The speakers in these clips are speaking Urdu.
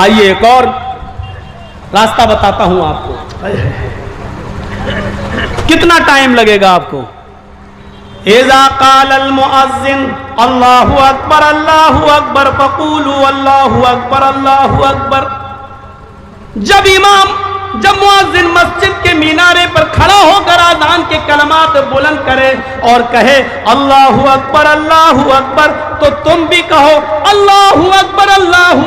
آئیے ایک اور راستہ بتاتا ہوں آپ کو. کتنا ٹائم لگے گا آپ کو؟ اذا قال المؤذن اللہ اکبر فقولوا اللہ اکبر. جب مؤذن مسجد کے مینارے پر کھڑا ہو کر اذان کے کلمات بلند کرے اور کہے اللہ اکبر تو تم بھی کہو اللہ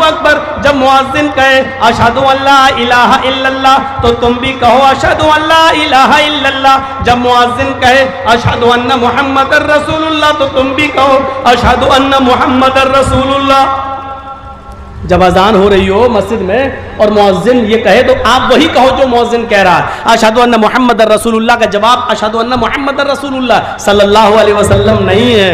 اکبر. جب مؤذن کہے اشہد ان لا الہ الا اللہ تو تم بھی کہو اشہد ان لا الہ الا اللہ. جب مؤذن کہے اشہد ان محمد رسول اللہ تو تم بھی کہو اشہد ان محمد رسول اللہ. جب اذان ہو رہی ہو مسجد میں اور مؤذن یہ کہے تو آپ وہی کہو جو مؤذن کہہ رہا ہے. اشہد ان محمد رسول اللہ کا جواب اشہد ان محمد رسول اللہ صلی اللہ علیہ وسلم نہیں ہے.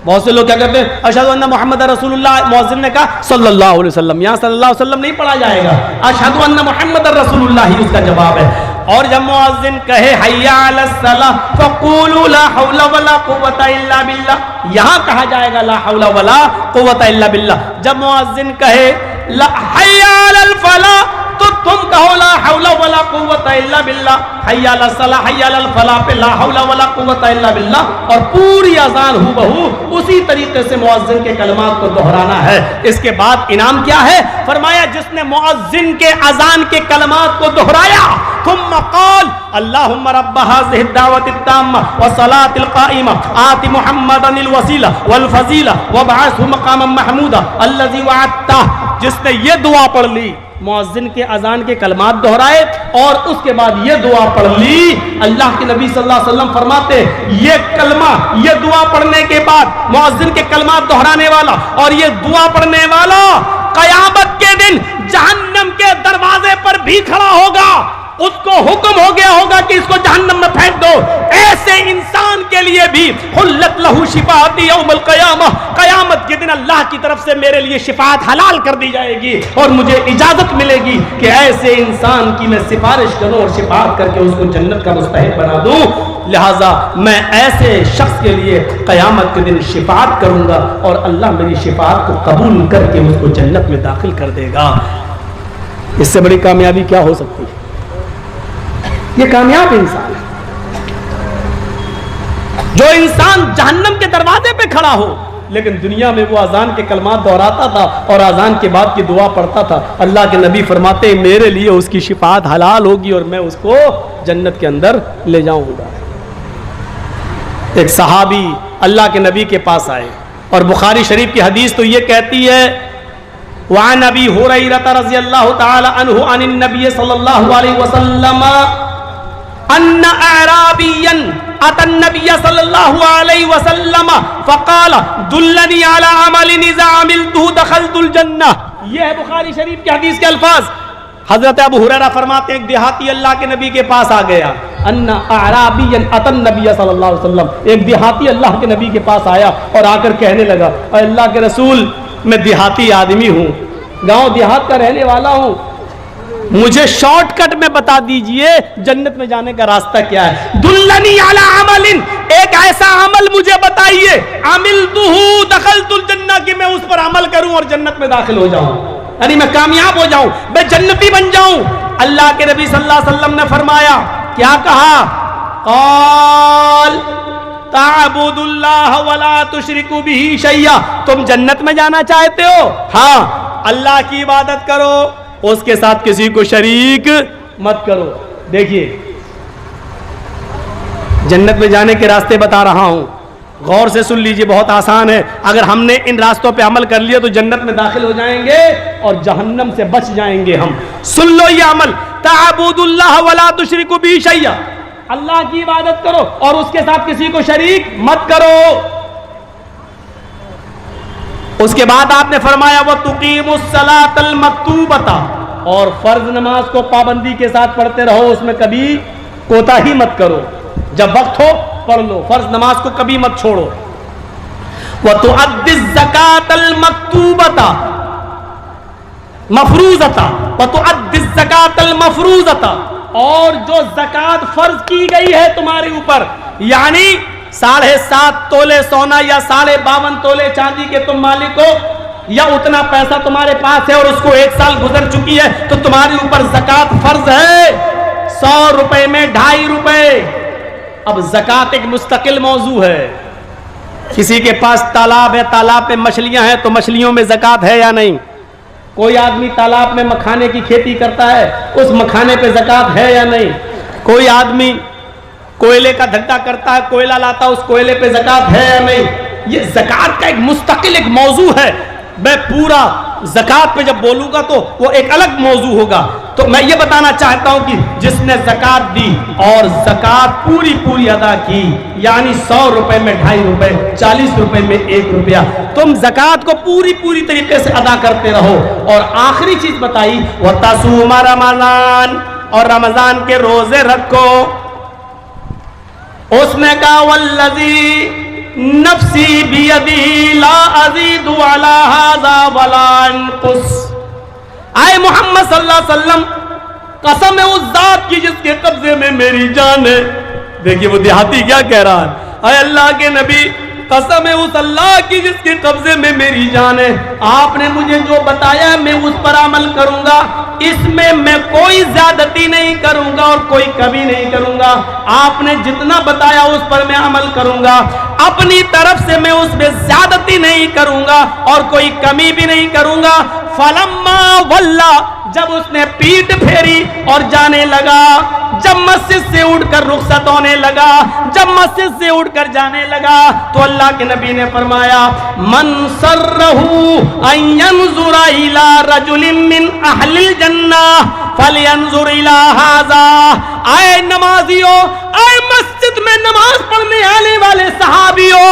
بہت سے لوگ کیا کہتے ہیں اشہد ان محمد رسول اللہ, مؤذن نے کہا صلی اللہ علیہ وسلم. یہاں صلی اللہ علیہ وسلم نہیں پڑھا جائے گا, اشہد ان محمد رسول اللہ ہی اس کا جواب ہے. اور جب مؤذن کہے حی علی الصلاۃ فقولوا لا حول ولا قوۃ الا باللہ, یہاں کہا جائے گا لا حول ولا قوۃ الا باللہ. جب مؤذن کہے حی علی الفلاح تو تم کہو لا حول ولا قوۃ الا باللہ. حی علی الصلاۃ حی علی الفلاح پہ لا حول ولا قوۃ الا باللہ, اور پوری اذان ہو بہو اسی طریقے سے مؤذن کے کلمات کو دہرانا ہے. اس کے بعد انعام کیا ہے؟ فرمایا جس نے مؤذن کے اذان کے کلمات کو دہرایا ثم قال اللهم رب هذه الدعوة التامة والصلاة القائمة آت محمدا الوسيلة والفضيلة وابعثه مقاما محمودا الذي وعدته. جس نے یہ دعا پڑھ لی, مؤذن کے اذان کے کلمات دہرائے اور اس کے بعد یہ دعا پڑھ لی, اللہ کے نبی صلی اللہ علیہ وسلم فرماتے یہ کلمہ, یہ دعا پڑھنے کے بعد مؤذن کے کلمات دہرانے والا اور یہ دعا پڑھنے والا قیامت کے دن جہنم کے دروازے پر بھی کھڑا ہوگا. اس کو حکم ہو گیا ہوگا کہ اس کو جہنم میں پھینک دو. ایسے انسان کے لیے بھی حلت لہ شفاعت یوم القیامہ, قیامت کے دن اللہ کی طرف سے میرے لیے شفاعت حلال کر دی جائے گی اور مجھے اجازت ملے گی کہ ایسے انسان کی میں سفارش کروں اور شفاعت کر کے اس کو جنت کا مستحق بنا دوں. لہذا میں ایسے شخص کے لیے قیامت کے دن شفاعت کروں گا اور اللہ میری شفاعت کو قبول کر کے اس کو جنت میں داخل کر دے گا. اس سے بڑی کامیابی کیا ہو سکتی ہے؟ یہ کامیاب انسان ہے جو انسان جہنم کے دروازے پہ کھڑا ہو لیکن دنیا میں وہ اذان کے کلمات دہراتا تھا اور اذان کے بعد کی دعا پڑھتا تھا. اللہ کے نبی فرماتے ہیں میرے لیے اس کی شفاعت حلال ہوگی اور میں اس کو جنت کے اندر لے جاؤں گا. ایک صحابی اللہ کے نبی کے پاس آئے اور بخاری شریف کی حدیث تو یہ کہتی ہے وعن ابی ہریرہ رضی اللہ تعالی عنہ عن النبی صلی اللہ علیہ وسلم ان اعرابیا اتى النبي صلى الله عليه وسلم فقال دلني على عمل اذا عملته دخلت الجنہ. یہ ہے بخاری شریف کی حدیث کے الفاظ. حضرت ابو ہریرہ فرماتے ہیں ایک دیہاتی اللہ کے نبی کے پاس آ گیا. ان اعرابیا اتى النبي صلی اللہ علیہ وسلم, ایک دیہاتی اللہ کے نبی کے پاس آیا اور آ کر کہنے لگا اے اللہ کے رسول میں دیہاتی آدمی ہوں, گاؤں دیہات کا رہنے والا ہوں, مجھے شارٹ کٹ میں بتا دیجئے جنت میں جانے کا راستہ کیا ہے. دلنی علی عمل, ایک ایسا عمل مجھے بتائیے عملتہ دخلت الجنہ کہ میں اس پر عمل کروں اور جنت میں داخل ہو جاؤں, یعنی میں کامیاب ہو جاؤں, میں جنتی بن جاؤں. اللہ کے نبی صلی اللہ علیہ وسلم نے فرمایا, کیا کہا؟ قال تعبد اللہ ولا تشرک بہ شیئا. تم جنت میں جانا چاہتے ہو؟ ہاں, اللہ کی عبادت کرو, اس کے ساتھ کسی کو شریک مت کرو. دیکھیے جنت میں جانے کے راستے بتا رہا ہوں, غور سے سن لیجئے, بہت آسان ہے. اگر ہم نے ان راستوں پہ عمل کر لیا تو جنت میں داخل ہو جائیں گے اور جہنم سے بچ جائیں گے ہم. سن لو یہ عمل, تعبد اللہ ولا تشرک بہ شیئا, اللہ کی عبادت کرو اور اس کے ساتھ کسی کو شریک مت کرو. اس کے بعد آپ نے فرمایا وَتُقِيمُ الصَّلَاةَ الْمَكْتُوبَةَ, اور فرض نماز کو پابندی کے ساتھ پڑھتے رہو, اس میں کبھی کوتاہی مت کرو, جب وقت ہو پڑھ لو, فرض نماز کو کبھی مت چھوڑو. وَتُؤَدِّ الزَّكَاةَ الْمَكْتُوبَةَ مَفْرُوضَةَ وَتُؤَدِّ الزَّكَاةَ الْمَفْرُوضَةَ, اور جو زکات فرض کی گئی ہے تمہارے اوپر, یعنی 7.5 تولے سونا یا 52.5 تولے چاندی کے تم مالک ہو, یا اتنا پیسہ تمہارے پاس ہے اور اس کو 1 سال گزر چکی ہے تو تمہارے اوپر زکوٰۃ فرض ہے 100 روپے میں 2.5 روپے. اب زکوٰۃ ایک مستقل موضوع ہے. کسی کے پاس تالاب ہے, تالاب میں مچھلیاں ہیں تو مچھلیوں میں زکوٰۃ ہے یا نہیں؟ کوئی آدمی تالاب میں مکھانے کی کھیتی کرتا ہے, اس مکھانے پہ زکوٰۃ ہے یا نہیں؟ کوئی آدمی کوئلے کا دھندا کرتا ہے, کوئلہ لاتا ہے, اس کوئلے پہ زکوٰۃ ہے یا نہیں؟ یہ زکوٰۃ کا ایک مستقل ایک موضوع ہے. میں پورا زکوٰۃ پہ جب بولوں گا تو وہ ایک الگ موضوع ہوگا. تو میں یہ بتانا چاہتا ہوں کہ جس نے زکوٰۃ دی اور زکوٰۃ پوری ادا کی, یعنی 100 روپے میں 2.5 روپے, 40 روپے میں 1 روپیہ, تم زکوٰۃ کو پوری طریقے سے ادا کرتے رہو. اور آخری چیز بتائی وَتَصُومَ رَمَضَانَ, اور رمضان کے روزے رکھو. اس نے کہا وَالَّذِي نفسی بیدی لا ازید علی ھذا ولا انقص. اے محمد صلی اللہ علیہ وسلم, قسم ہے اس ذات کی جس کے قبضے میں میری جان ہے. دیکھیے وہ دیہاتی کیا کہہ رہا ہے, اے اللہ کے نبی قسم ہے اس اللہ کی جس کے قبضے میں میری جان ہے, آپ نے مجھے جو بتایا میں اس پر عمل کروں گا, اس میں میں کوئی زیادتی نہیں کروں گا اور کوئی کمی نہیں کروں گا. آپ نے جتنا بتایا اس پر میں عمل کروں گا, اپنی طرف سے میں اس میں زیادتی نہیں کروں گا اور کوئی کمی بھی نہیں کروں گا. فلما ولا, جب اس نے پیٹ پھیری اور جانے لگا, جب مسجد سے اٹھ کر رخصت ہونے لگا, جب مسجد سے اٹھ کر جانے لگا, تو اللہ کے نبی نے فرمایا من سرہ ان ینظر الی رجل من اہل الجنہ فلینظر الی ھذا. اے نمازیوں, اے مسجد میں نماز پڑھنے آنے والے صحابیوں,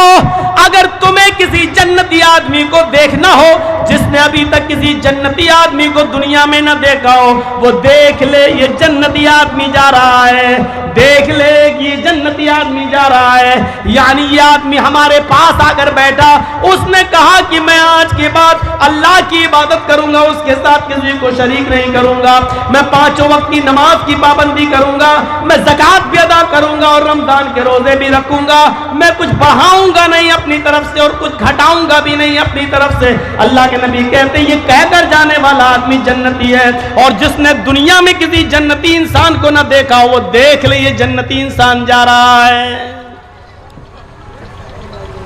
اگر تمہیں کسی جنتی آدمی کو دیکھنا ہو جس نے ابھی تک کسی جنتی آدمی کو دنیا میں نہ دیکھا ہو, وہ دیکھ لے یہ جنتی آدمی جا رہا ہے, دیکھ لے یہ جنتی آدمی جا رہا ہے. یعنی یہ آدمی ہمارے پاس آ کر بیٹھا, اس نے کہا کہ میں آج کے بعد اللہ کی عبادت کروں گا, اس کے ساتھ کسی کو شریک نہیں کروں گا, میں 5 وقت کی نماز کی پابندی کروں گا, میں زکوٰۃ بھی ادا کروں گا اور رمضان کے روزے بھی رکھوں گا, میں کچھ بڑھاؤں گا نہیں اپنی طرف سے اور کچھ گھٹاؤں گا بھی نہیں اپنی طرف سے. اللہ کے نبی کہتے ہیں یہ کہہ کر جانے والا آدمی جنتی ہے, اور جس نے دنیا میں کسی جنتی انسان کو نہ دیکھا وہ دیکھ لے یہ جنتی انسان جا رہا ہے,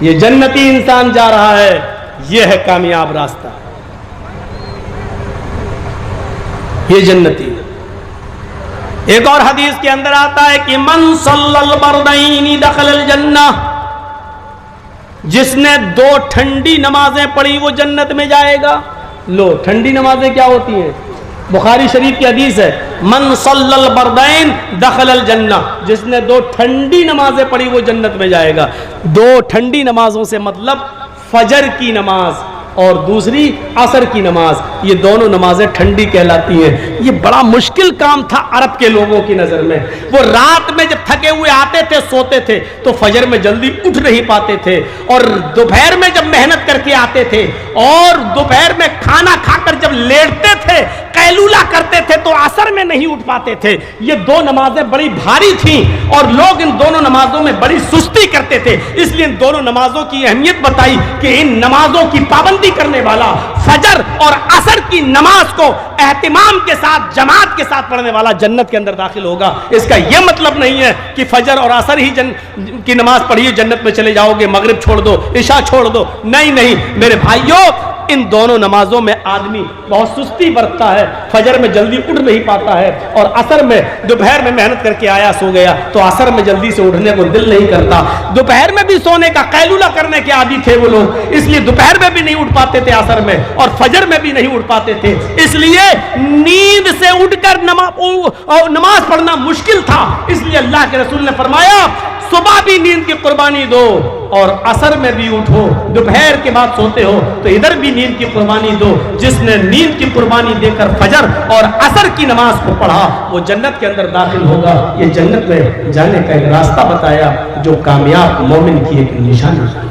یہ جنتی انسان جا رہا ہے. یہ ہے کامیاب راستہ, یہ جنتی. ایک اور حدیث کے اندر آتا ہے کہ من صلی البردین دخل الجنہ, جس نے 2 ٹھنڈی نمازیں پڑھی وہ جنت میں جائے گا. لو, ٹھنڈی نمازیں کیا ہوتی ہیں؟ بخاری شریف کی حدیث ہے من صلی البردین دخل الجنہ, جس نے 2 ٹھنڈی نمازیں پڑھی وہ جنت میں جائے گا. 2 ٹھنڈی نمازوں سے مطلب فجر کی نماز اور دوسری عصر کی نماز, یہ دونوں نمازیں ٹھنڈی کہلاتی ہیں. یہ بڑا مشکل کام تھا عرب کے لوگوں کی نظر میں. وہ رات میں جب تھکے ہوئے آتے تھے سوتے تھے تو فجر میں جلدی اٹھ نہیں پاتے تھے, اور دوپہر میں جب محنت کر کے آتے تھے اور دوپہر میں کھانا کھا کر جب لیٹتے تھے قیلولہ کرتے تھے تو عصر میں نہیں اٹھ پاتے تھے. یہ 2 نمازیں بڑی بھاری تھیں اور لوگ ان دونوں نمازوں میں بڑی سستی کرتے تھے, اس لیے ان دونوں نمازوں کی اہمیت بتائی کہ ان نمازوں کی پابندی کرنے والا, فجر اور عصر کی نماز کو اہتمام کے ساتھ جماعت کے ساتھ پڑھنے والا جنت کے اندر داخل ہوگا. اس کا یہ مطلب نہیں ہے کہ فجر اور عصر ہی کی نماز پڑھیے جنت میں چلے جاؤ گے, مغرب چھوڑ دو, عشاء چھوڑ دو. نہیں میرے بھائیوں, ان دونوں نمازوں میں آدمی بہت سستی برتتا ہے, فجر میں جلدی اٹھ نہیں پاتا ہے, اور عصر میں دوپہر میں محنت کر کے آیا سو گیا تو عصر میں جلدی سے اٹھنے کو دل نہیں کرتا. دوپہر میں بھی سونے کا قیلولہ کرنے کے عادی تھے وہ لوگ, اس لیے دوپہر میں بھی نہیں اٹھ پاتے تھے عصر میں, اور فجر میں بھی نہیں اٹھ پاتے تھے. اس لیے نیند سے اٹھ کر نماز پڑھنا مشکل تھا, اس لیے اللہ کے رسول نے فرمایا صبح بھی نیند کی قربانی دو اور عصر میں بھی اٹھو, دوپہر کے بعد سوتے ہو تو ادھر بھی نیند کی قربانی دو. جس نے نیند کی قربانی دے کر فجر اور عصر کی نماز کو پڑھا وہ جنت کے اندر داخل ہوگا. یہ جنت میں جانے کا ایک راستہ بتایا جو کامیاب مومن کی ایک نشانی ہے.